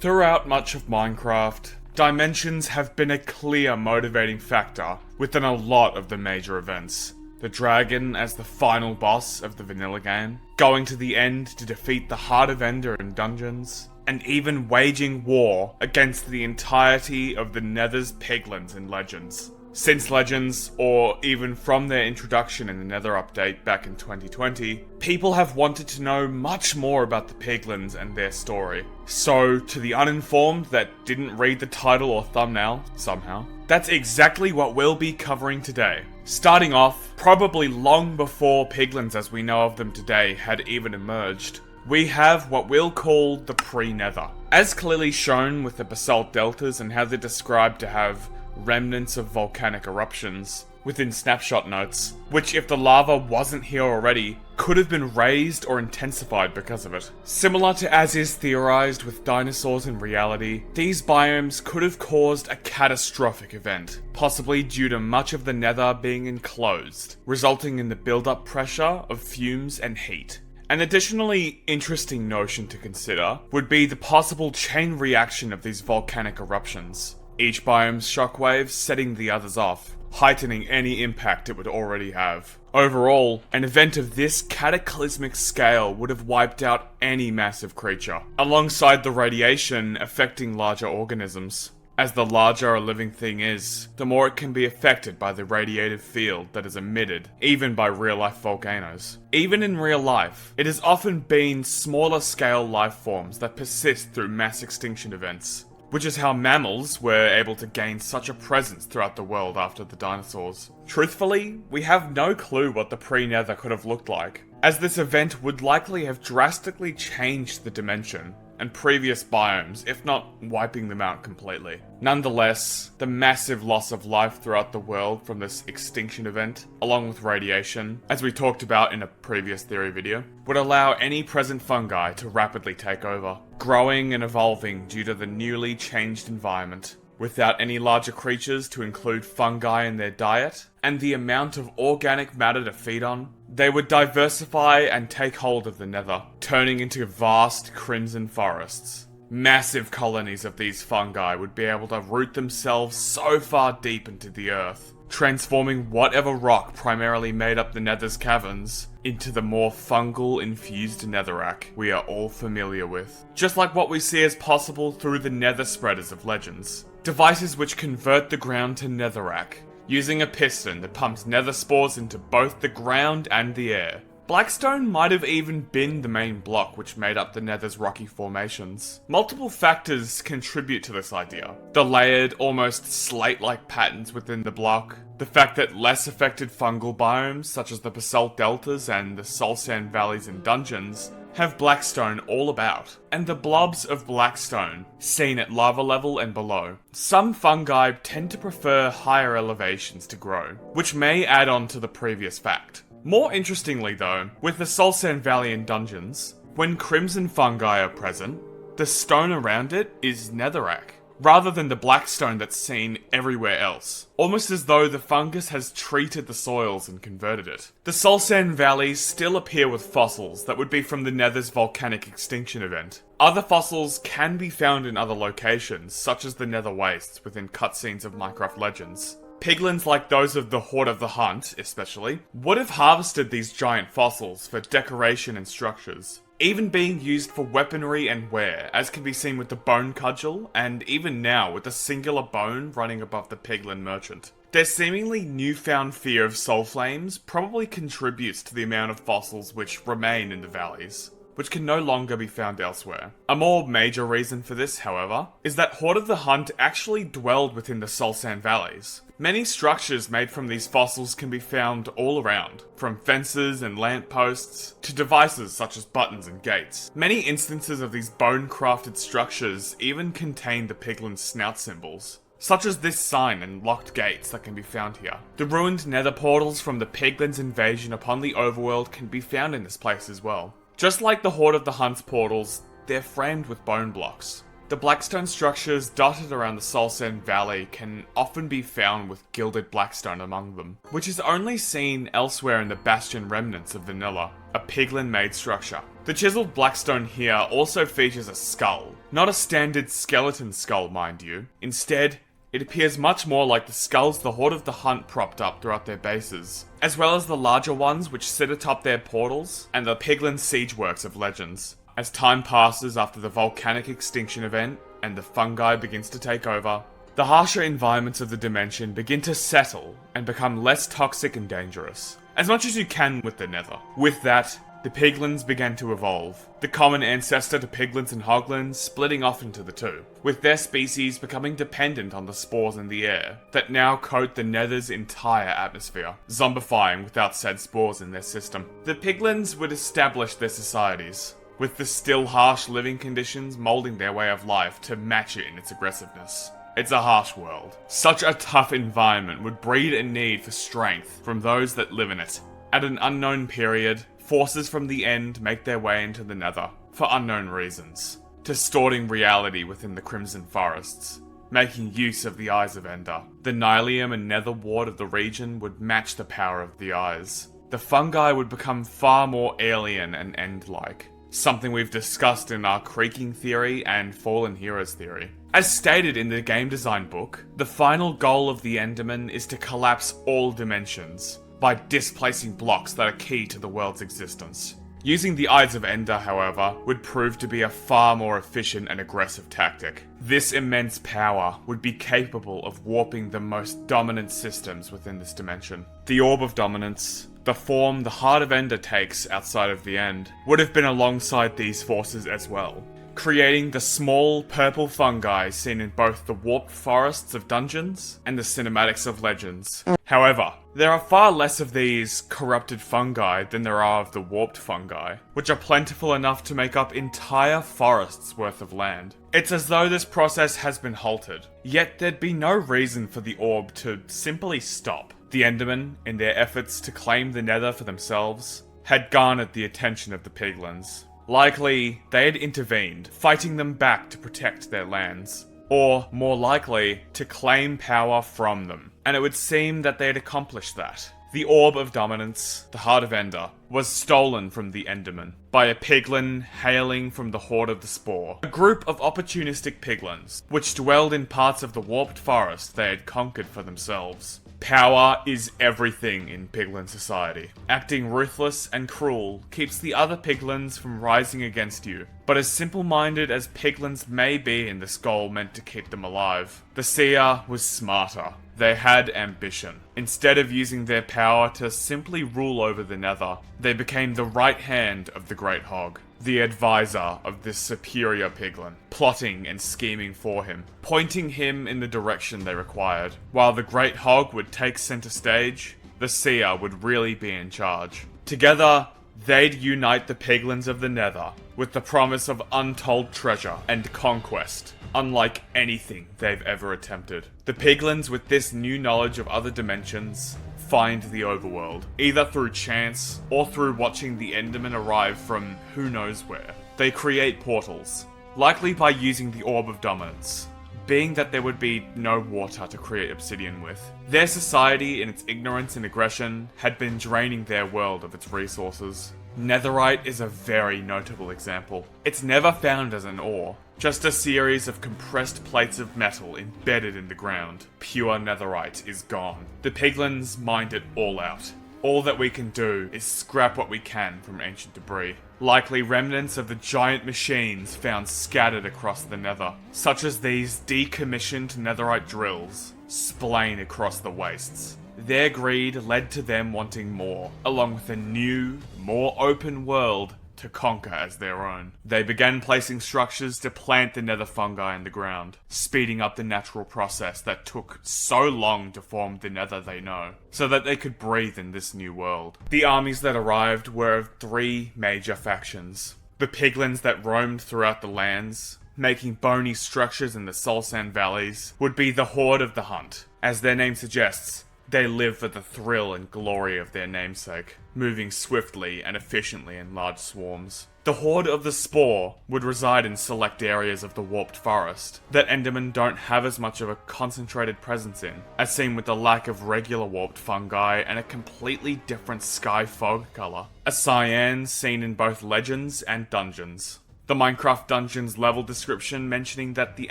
Throughout much of Minecraft, dimensions have been a clear motivating factor within a lot of the major events. The dragon as the final boss of the vanilla game, going to the end to defeat the Heart of Ender in dungeons, and even waging war against the entirety of the Nether's Piglins in Legends. Since Legends, or even from their introduction in the Nether update back in 2020, people have wanted to know much more about the Piglins and their story. So, to the uninformed that didn't read the title or thumbnail, somehow, that's exactly what we'll be covering today. Starting off, probably long before Piglins as we know of them today had even emerged, we have what we'll call the Pre-Nether. As clearly shown with the basalt deltas and how they're described to have remnants of volcanic eruptions within snapshot notes, which if the lava wasn't here already, could have been raised or intensified because of it. Similar to as is theorized with dinosaurs in reality, these biomes could have caused a catastrophic event, possibly due to much of the Nether being enclosed, resulting in the build-up pressure of fumes and heat. An additionally interesting notion to consider would be the possible chain reaction of these volcanic eruptions, each biome's shockwaves setting the others off, heightening any impact it would already have. Overall, an event of this cataclysmic scale would have wiped out any massive creature, alongside the radiation affecting larger organisms. As the larger a living thing is, the more it can be affected by the radiative field that is emitted, even by real-life volcanoes. Even in real life, it has often been smaller scale life forms that persist through mass extinction events, which is how mammals were able to gain such a presence throughout the world after the dinosaurs. Truthfully, we have no clue what the Pre-Nether could have looked like, as this event would likely have drastically changed the dimension and previous biomes, if not wiping them out completely. Nonetheless, the massive loss of life throughout the world from this extinction event, along with radiation, as we talked about in a previous theory video, would allow any present fungi to rapidly take over, growing and evolving due to the newly changed environment. Without any larger creatures to include fungi in their diet, and the amount of organic matter to feed on, they would diversify and take hold of the Nether, turning into vast crimson forests. Massive colonies of these fungi would be able to root themselves so far deep into the earth, transforming whatever rock primarily made up the Nether's caverns into the more fungal-infused netherrack we are all familiar with. Just like what we see as possible through the Nether spreaders of Legends. Devices which convert the ground to netherrack, using a piston that pumps nether spores into both the ground and the air. Blackstone might have even been the main block which made up the Nether's rocky formations. Multiple factors contribute to this idea. The layered, almost slate-like patterns within the block, the fact that less affected fungal biomes, such as the basalt deltas and the soul sand valleys in dungeons, have blackstone all about, and the blobs of blackstone seen at lava level and below. Some fungi tend to prefer higher elevations to grow, which may add on to the previous fact. More interestingly though, with the soul sand valley in dungeons, when crimson fungi are present, the stone around it is netherrack, rather than the blackstone that's seen everywhere else, almost as though the fungus has treated the soils and converted it. The soul sand valleys still appear with fossils that would be from the Nether's volcanic extinction event. Other fossils can be found in other locations, such as the Nether wastes within cutscenes of Minecraft Legends. Piglins like those of the Horde of the Hunt, especially, would have harvested these giant fossils for decoration and structures, even being used for weaponry and wear, as can be seen with the bone cudgel, and even now with the singular bone running above the Piglin merchant. Their seemingly newfound fear of soul flames probably contributes to the amount of fossils which remain in the valleys, which can no longer be found elsewhere. A more major reason for this, however, is that Horde of the Hunt actually dwelled within the soul sand valleys. Many structures made from these fossils can be found all around, from fences and lampposts to devices such as buttons and gates. Many instances of these bone-crafted structures even contain the Piglin's snout symbols, such as this sign and locked gates that can be found here. The ruined nether portals from the Piglin's invasion upon the overworld can be found in this place as well. Just like the Horde of the Hunt's portals, they're framed with bone blocks. The blackstone structures dotted around the soul sand valley can often be found with gilded blackstone among them, which is only seen elsewhere in the bastion remnants of Vanilla, a Piglin-made structure. The chiseled blackstone here also features a skull, Not a standard skeleton skull, mind you. Instead, it appears much more like the skulls the Horde of the Hunt propped up throughout their bases, as well as the larger ones which sit atop their portals, and the Piglin siege works of legends. As time passes after the volcanic extinction event, and the fungi begins to take over, the harsher environments of the dimension begin to settle and become less toxic and dangerous, as much as you can with the Nether. With that, the Piglins began to evolve, the common ancestor to Piglins and Hoglins splitting off into the two, with their species becoming dependent on the spores in the air that now coat the Nether's entire atmosphere, zombifying without said spores in their system. The Piglins would establish their societies, with the still harsh living conditions molding their way of life to match it in its aggressiveness. It's a harsh world. Such a tough environment would breed a need for strength from those that live in it. At an unknown period, forces from the End make their way into the Nether, for unknown reasons, distorting reality within the Crimson Forests, making use of the Eyes of Ender. The Nylium and Nether ward of the region would match the power of the Eyes. The fungi would become far more alien and End-like, something we've discussed in our Creaking Theory and Fallen Heroes Theory. As stated in the game design book, the final goal of the Enderman is to collapse all dimensions, by displacing blocks that are key to the world's existence. Using the Eyes of Ender, however, would prove to be a far more efficient and aggressive tactic. This immense power would be capable of warping the most dominant systems within this dimension. The Orb of Dominance, the form the Heart of Ender takes outside of the End, would have been alongside these forces as well, creating the small purple fungi seen in both the warped forests of dungeons and the cinematics of legends. However, there are far less of these corrupted fungi than there are of the warped fungi, which are plentiful enough to make up entire forests worth of land. It's as though this process has been halted, yet there'd be no reason for the orb to simply stop. The Endermen, in their efforts to claim the Nether for themselves, had garnered the attention of the Piglins. Likely, they had intervened, fighting them back to protect their lands. Or, more likely, to claim power from them. And it would seem that they had accomplished that. The Orb of Dominance, the Heart of Ender, was stolen from the Enderman by a Piglin hailing from the Horde of the Spore. A group of opportunistic Piglins, which dwelled in parts of the warped forest they had conquered for themselves. Power is everything in Piglin society. Acting ruthless and cruel keeps the other Piglins from rising against you. But as simple-minded as Piglins may be in this goal meant to keep them alive, the Seer was smarter. They had ambition. Instead of using their power to simply rule over the Nether, they became the right hand of the Great Hog, the advisor of this superior Piglin, plotting and scheming for him, pointing him in the direction they required. While the Great Hog would take center stage, the Seer would really be in charge. Together, they'd unite the Piglins of the Nether with the promise of untold treasure and conquest, unlike anything they've ever attempted. The Piglins, with this new knowledge of other dimensions, find the overworld, either through chance or through watching the Endermen arrive from who knows where. They create portals, likely by using the Orb of Dominance, being that there would be no water to create obsidian with. Their society, in its ignorance and aggression, had been draining their world of its resources. Netherite is a very notable example. It's never found as an ore, just a series of compressed plates of metal embedded in the ground. Pure netherite is gone. The Piglins mined it all out. All that we can do is scrap what we can from ancient debris. Likely remnants of the giant machines found scattered across the Nether, such as these decommissioned netherite drills, splaying across the wastes. Their greed led to them wanting more, along with a new, more open world to conquer as their own. They began placing structures to plant the nether fungi in the ground, speeding up the natural process that took so long to form the nether they know, so that they could breathe in this new world. The armies that arrived were of three major factions. The Piglins that roamed throughout the lands, making bony structures in the Soul Sand valleys, would be the Horde of the Hunt. As their name suggests, they live for the thrill and glory of their namesake, moving swiftly and efficiently in large swarms. The Horde of the Spore would reside in select areas of the warped forest that Endermen don't have as much of a concentrated presence in, as seen with the lack of regular warped fungi and a completely different sky fog colour, a cyan seen in both legends and dungeons. The Minecraft Dungeons level description mentioning that the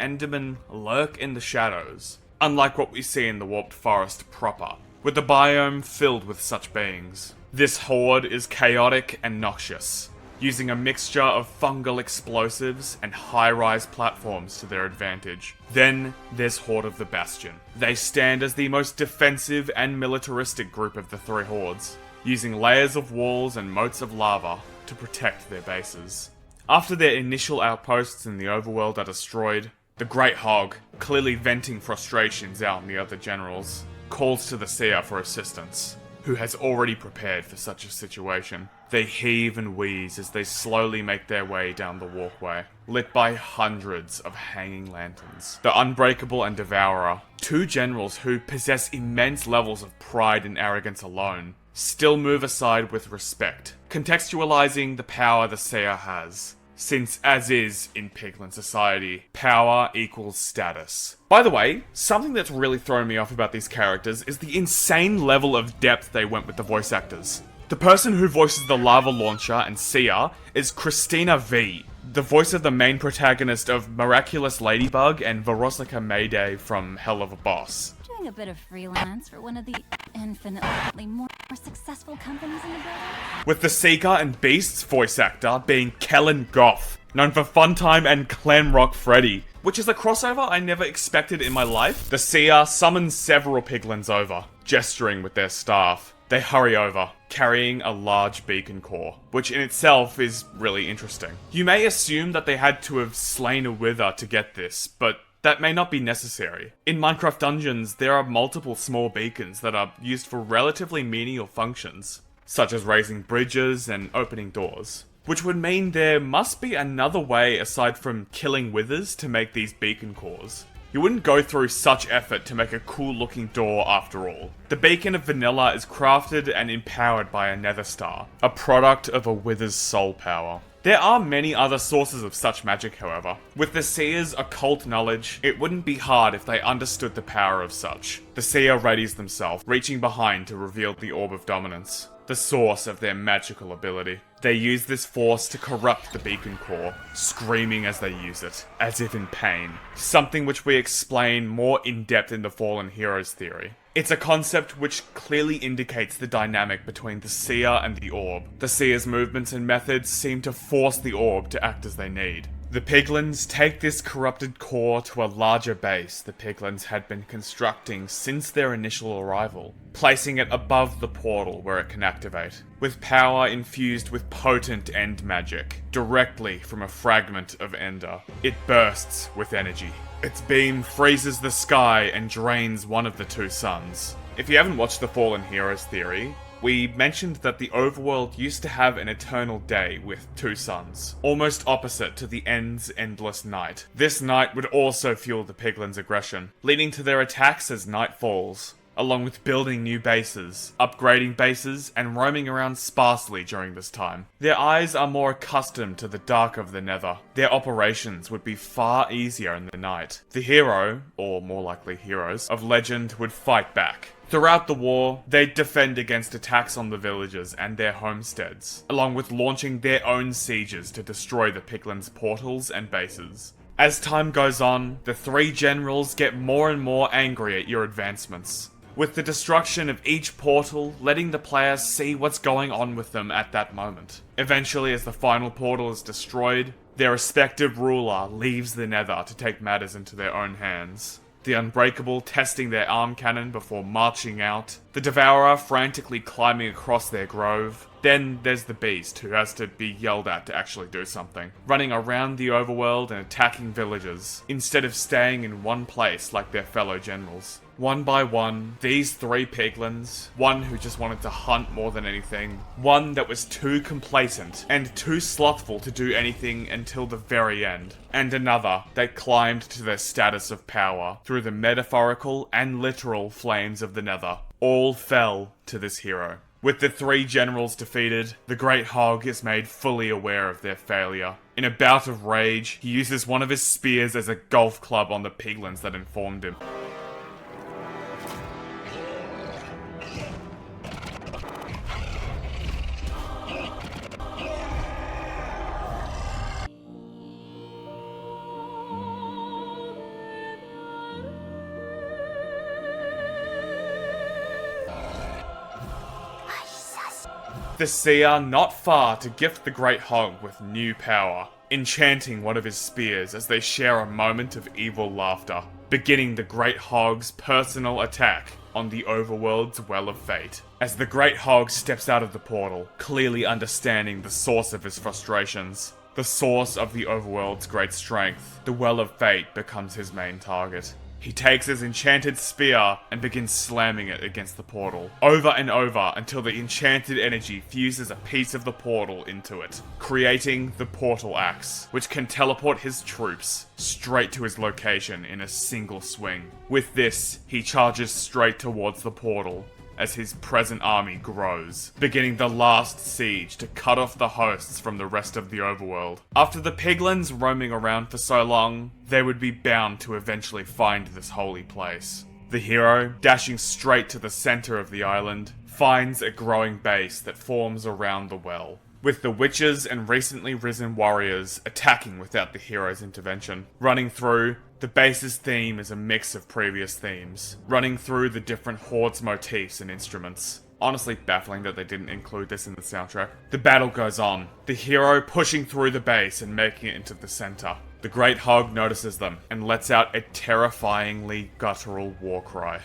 Endermen lurk in the shadows, unlike what we see in the Warped Forest proper, with the biome filled with such beings. This horde is chaotic and noxious, using a mixture of fungal explosives and high-rise platforms to their advantage. Then there's Horde of the Bastion. They stand as the most defensive and militaristic group of the three hordes, using layers of walls and moats of lava to protect their bases. After their initial outposts in the overworld are destroyed, the Great Hog, clearly venting frustrations out on the other generals, calls to the seer for assistance, who has already prepared for such a situation. They heave and wheeze as they slowly make their way down the walkway, lit by hundreds of hanging lanterns. The Unbreakable and Devourer, two generals who possess immense levels of pride and arrogance alone, still move aside with respect, contextualizing the power the seer has. Since, as is in Piglin society, power equals status. By the way, something that's really thrown me off about these characters is the insane level of depth they went with the voice actors. The person who voices the lava launcher and seer is Christina V, the voice of the main protagonist of Miraculous Ladybug and Verosica Mayday from Hell of a Boss. Doing a bit of freelance for one of the infinitely more successful companies in the building. With the Seeker and Beast's voice actor being Kellen Goff, known for Funtime and Clanrock Freddy, which is a crossover I never expected in my life. The seer summons several piglins over, gesturing with their staff. They hurry over, carrying a large beacon core, which in itself is really interesting. You may assume that they had to have slain a wither to get this, but that may not be necessary. In Minecraft Dungeons, there are multiple small beacons that are used for relatively menial functions, such as raising bridges and opening doors, which would mean there must be another way aside from killing withers to make these beacon cores. You wouldn't go through such effort to make a cool looking door after all. The beacon of vanilla is crafted and empowered by a nether star, a product of a wither's soul power. There are many other sources of such magic, however. With the seer's occult knowledge, it wouldn't be hard if they understood the power of such. The seer readies themselves, reaching behind to reveal the Orb of Dominance, the source of their magical ability. They use this force to corrupt the beacon core, screaming as they use it, as if in pain. Something which we explain more in depth in the Fallen Heroes theory. It's a concept which clearly indicates the dynamic between the seer and the orb. The seer's movements and methods seem to force the orb to act as they need. The Piglins take this corrupted core to a larger base the Piglins had been constructing since their initial arrival, placing it above the portal where it can activate, with power infused with potent end magic, directly from a fragment of Ender. It bursts with energy. Its beam freezes the sky and drains one of the two suns. If you haven't watched the Fallen Heroes theory, we mentioned that the overworld used to have an eternal day with two suns, almost opposite to the End's endless night. This night would also fuel the Piglins' aggression, leading to their attacks as night falls, along with building new bases, upgrading bases, and roaming around sparsely during this time. Their eyes are more accustomed to the dark of the Nether. Their operations would be far easier in the night. The hero, or more likely heroes, of legend would fight back. Throughout the war, they'd defend against attacks on the villages and their homesteads, along with launching their own sieges to destroy the Piglins' portals and bases. As time goes on, the three generals get more and more angry at your advancements, with the destruction of each portal letting the players see what's going on with them at that moment. Eventually, as the final portal is destroyed, their respective ruler leaves the Nether to take matters into their own hands. The Unbreakable testing their arm cannon before marching out, the Devourer frantically climbing across their grove. Then there's the Beast, who has to be yelled at to actually do something, running around the overworld and attacking villages, instead of staying in one place like their fellow generals. One by one, these three Piglins, one who just wanted to hunt more than anything, one that was too complacent and too slothful to do anything until the very end, and another that climbed to their status of power through the metaphorical and literal flames of the Nether, all fell to this hero. With the three generals defeated, the Great Hog is made fully aware of their failure. In a bout of rage, he uses one of his spears as a golf club on the Piglins that informed him. The seer not far to gift the Great Hog with new power, enchanting one of his spears as they share a moment of evil laughter, beginning the Great Hog's personal attack on the overworld's Well of Fate. As the Great Hog steps out of the portal, clearly understanding the source of his frustrations, the source of the overworld's great strength, the Well of Fate becomes his main target. He takes his enchanted spear and begins slamming it against the portal, over and over until the enchanted energy fuses a piece of the portal into it, creating the Portal Axe, which can teleport his troops straight to his location in a single swing. With this, he charges straight towards the portal, as his present army grows, beginning the last siege to cut off the hosts from the rest of the overworld. After the Piglins roaming around for so long, they would be bound to eventually find this holy place. The hero, dashing straight to the center of the island, finds a growing base that forms around the well, with the witches and recently risen warriors attacking without the hero's intervention. Running through, the base's theme is a mix of previous themes, running through the different hordes motifs and instruments. Honestly baffling that they didn't include this in the soundtrack. The battle goes on, the hero pushing through the base and making it into the center. The Great Hog notices them and lets out a terrifyingly guttural war cry.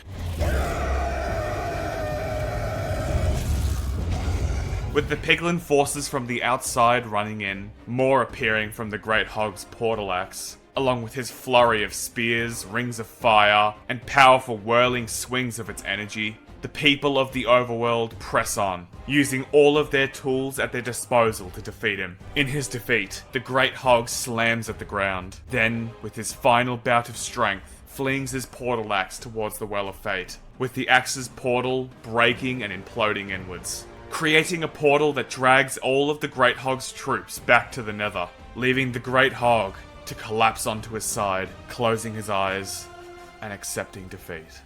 With the Piglin forces from the outside running in, more appearing from the Great Hog's Portal Axe, along with his flurry of spears, rings of fire, and powerful whirling swings of its energy, the people of the overworld press on, using all of their tools at their disposal to defeat him. In his defeat, the Great Hog slams at the ground, then, with his final bout of strength, flings his Portal Axe towards the Well of Fate, with the axe's portal breaking and imploding inwards, creating a portal that drags all of the Great Hog's troops back to the Nether, leaving the Great Hog to collapse onto his side, closing his eyes, and accepting defeat.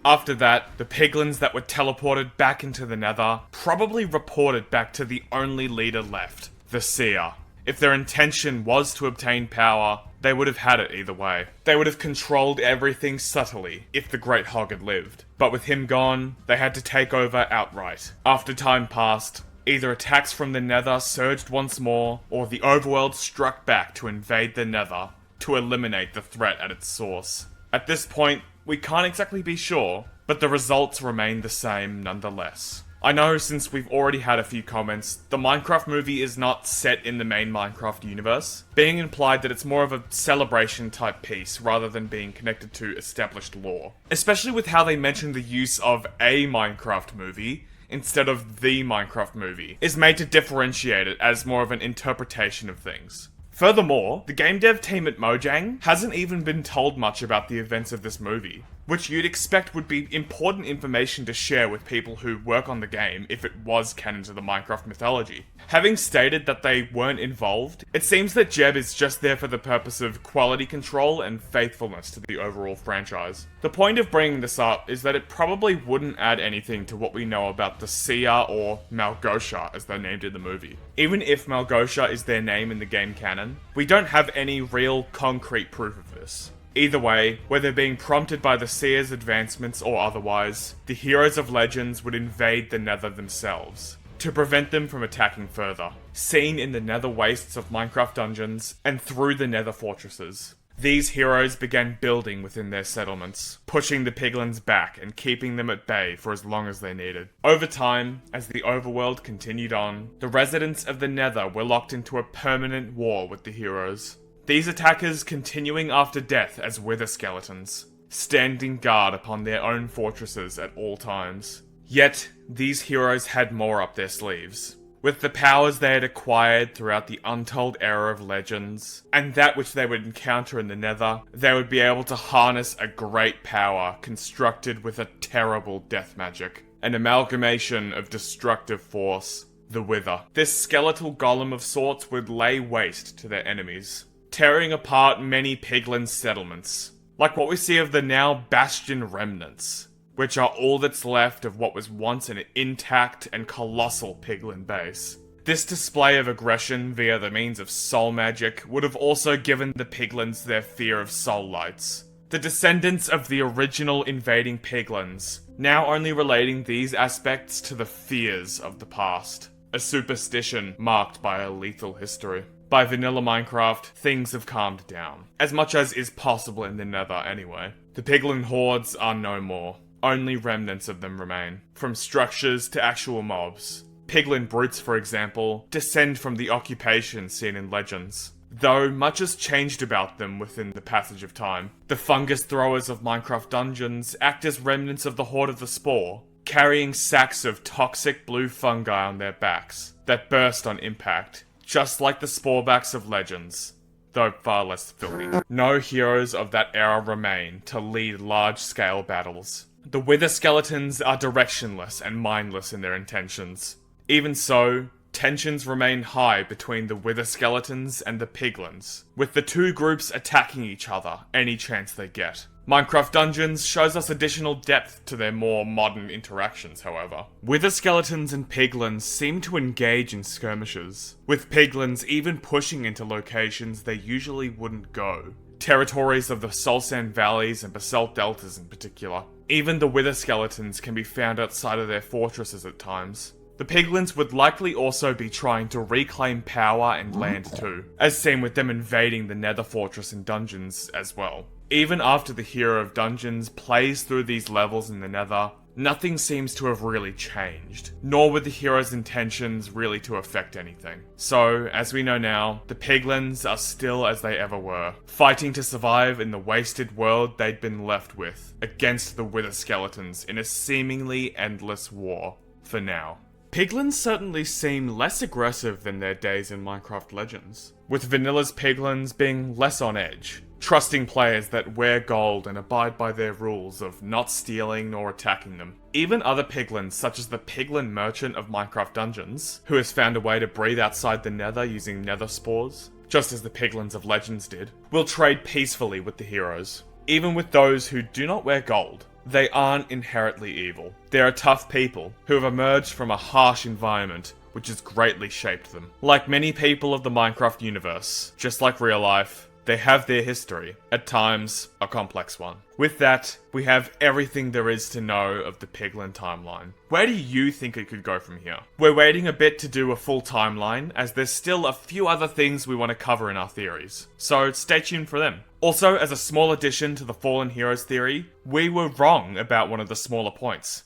After that, the Piglins that were teleported back into the Nether probably reported back to the only leader left, the Seer. If their intention was to obtain power, they would have had it either way. They would have controlled everything subtly if the Great Hog had lived. But with him gone, they had to take over outright. After time passed, either attacks from the Nether surged once more, or the overworld struck back to invade the Nether to eliminate the threat at its source. At this point, we can't exactly be sure, but the results remain the same nonetheless. I know since we've already had a few comments, the Minecraft movie is not set in the main Minecraft universe, being implied that it's more of a celebration type piece rather than being connected to established lore. Especially with how they mention the use of a Minecraft movie instead of the Minecraft movie, is made to differentiate it as more of an interpretation of things. Furthermore, the game dev team at Mojang hasn't even been told much about the events of this movie, which you'd expect would be important information to share with people who work on the game if it was canon to the Minecraft mythology. Having stated that they weren't involved, it seems that Jeb is just there for the purpose of quality control and faithfulness to the overall franchise. The point of bringing this up is that it probably wouldn't add anything to what we know about the Seer or Malgosha as they're named in the movie. Even if Malgosha is their name in the game canon, we don't have any real concrete proof of this. Either way, whether being prompted by the Seer's advancements or otherwise, the heroes of Legends would invade the Nether themselves, to prevent them from attacking further, seen in the Nether wastes of Minecraft dungeons and through the Nether fortresses. These heroes began building within their settlements, pushing the Piglins back and keeping them at bay for as long as they needed. Over time, as the overworld continued on, the residents of the Nether were locked into a permanent war with the heroes. These attackers continuing after death as wither skeletons, standing guard upon their own fortresses at all times. Yet, these heroes had more up their sleeves. With the powers they had acquired throughout the untold era of Legends, and that which they would encounter in the Nether, they would be able to harness a great power constructed with a terrible death magic. An amalgamation of destructive force, the Wither. This skeletal golem of sorts would lay waste to their enemies, tearing apart many Piglin settlements, like what we see of the now Bastion remnants, which are all that's left of what was once an intact and colossal Piglin base. This display of aggression via the means of soul magic would have also given the Piglins their fear of soul lights, the descendants of the original invading Piglins, now only relating these aspects to the fears of the past. A superstition marked by a lethal history. By vanilla Minecraft, things have calmed down. As much as is possible in the Nether anyway. The Piglin hordes are no more. Only remnants of them remain. From structures to actual mobs. Piglin brutes, for example, descend from the occupation seen in Legends. Though much has changed about them within the passage of time. The fungus throwers of Minecraft dungeons act as remnants of the Horde of the Spore, carrying sacks of toxic blue fungi on their backs that burst on impact, just like the sporebacks of Legends, though far less filthy. No heroes of that era remain to lead large-scale battles. The Wither Skeletons are directionless and mindless in their intentions. Even so, tensions remain high between the Wither Skeletons and the Piglins, with the two groups attacking each other any chance they get. Minecraft Dungeons shows us additional depth to their more modern interactions, however. Wither Skeletons and Piglins seem to engage in skirmishes, with Piglins even pushing into locations they usually wouldn't go. Territories of the Soul Sand Valleys and Basalt Deltas in particular. Even the Wither Skeletons can be found outside of their fortresses at times. The Piglins would likely also be trying to reclaim power and land too, as seen with them invading the Nether Fortress in Dungeons as well. Even after the hero of Dungeons plays through these levels in the Nether, nothing seems to have really changed, nor were the hero's intentions really to affect anything. So, as we know now, the Piglins are still as they ever were, fighting to survive in the wasted world they'd been left with, against the Wither Skeletons in a seemingly endless war, for now. Piglins certainly seem less aggressive than their days in Minecraft Legends, with Vanilla's Piglins being less on edge, trusting players that wear gold and abide by their rules of not stealing nor attacking them. Even other Piglins, such as the Piglin Merchant of Minecraft Dungeons, who has found a way to breathe outside the Nether using Nether spores, just as the Piglins of Legends did, will trade peacefully with the heroes. Even with those who do not wear gold, they aren't inherently evil. They are tough people who have emerged from a harsh environment which has greatly shaped them. Like many people of the Minecraft universe, just like real life, they have their history, at times a complex one. With that, we have everything there is to know of the Piglin timeline. Where do you think it could go from here? We're waiting a bit to do a full timeline, as there's still a few other things we want to cover in our theories, so stay tuned for them. Also, as a small addition to the Fallen Heroes theory, we were wrong about one of the smaller points.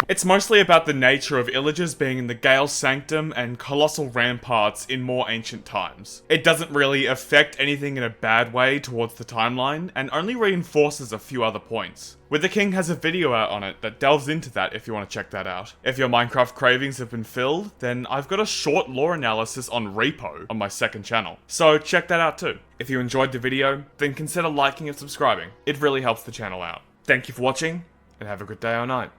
It's mostly about the nature of Illagers being in the Gale Sanctum and Colossal Ramparts in more ancient times. It doesn't really affect anything in a bad way towards the timeline, and only reinforces a few other points. Wither King has a video out on it that delves into that if you want to check that out. If your Minecraft cravings have been filled, then I've got a short lore analysis on Repo on my second channel, so check that out too. If you enjoyed the video, then consider liking and subscribing. It really helps the channel out. Thank you for watching, and have a good day or night.